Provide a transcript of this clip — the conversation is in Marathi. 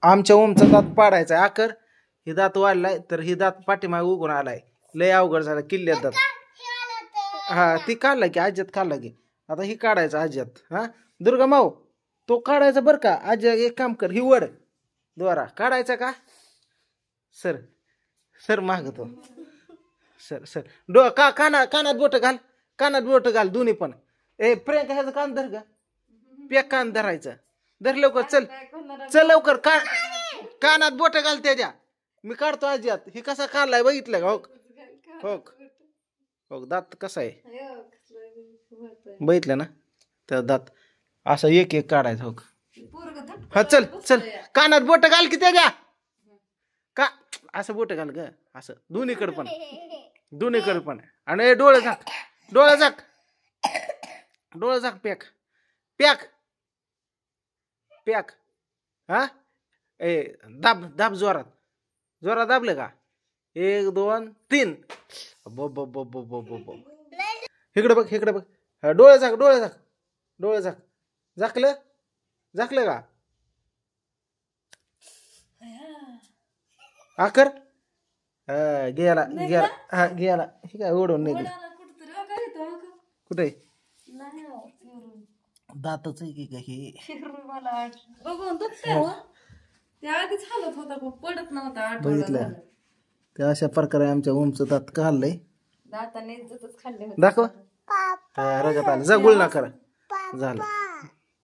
आमच्या ओमचा दात पाडायचा आकर. ही दात वाढलाय तर ही दात पाठीमागे उगून आलाय. लय अवघड झाला किल्ल्यात दात. हा ती काढला की आज्यात काढला की. आता ही काढायचं आज्यात. हा दुर्गा माऊ तो काढायचा बर का. आज्या एक काम कर, ही वड द्वारा काढायचा का. सर सर मागतो. सर सर कानात बोट घाल. कानात बोट घाल दोन्ही पण. ए प्रियंका ह्याचं कान धर ग. पेक कान धरायचं. धर लवकर चल चल लवकर. कानात बोट घाल त्याच्या. मी काढतो आज्यात. ही कसा काढलाय बघितलं का. हो हो दात कसा आहे बघितलं ना. तर दात असं एक एक काढायचं. हो हा चल चल कानात बोट घाल की त्याच्या. का असं बोट घाल ग. असं दोन्हीकडे पण आणि डोळे झाक. डोळे झाक पॅक पॅक. हा ए दाब जोरात दाबले का. 1 2 3. इकडे बघ. डोळे झाक. झाकलं का आकर. गेला हे काय ओढून निघलं. कुठे दातच आहे की काही बघितलं. त्या अशा प्रकारे आमच्या ओमचं दात काढलंय. दाखव रगत आलं. जा गुळ ना करा झालं.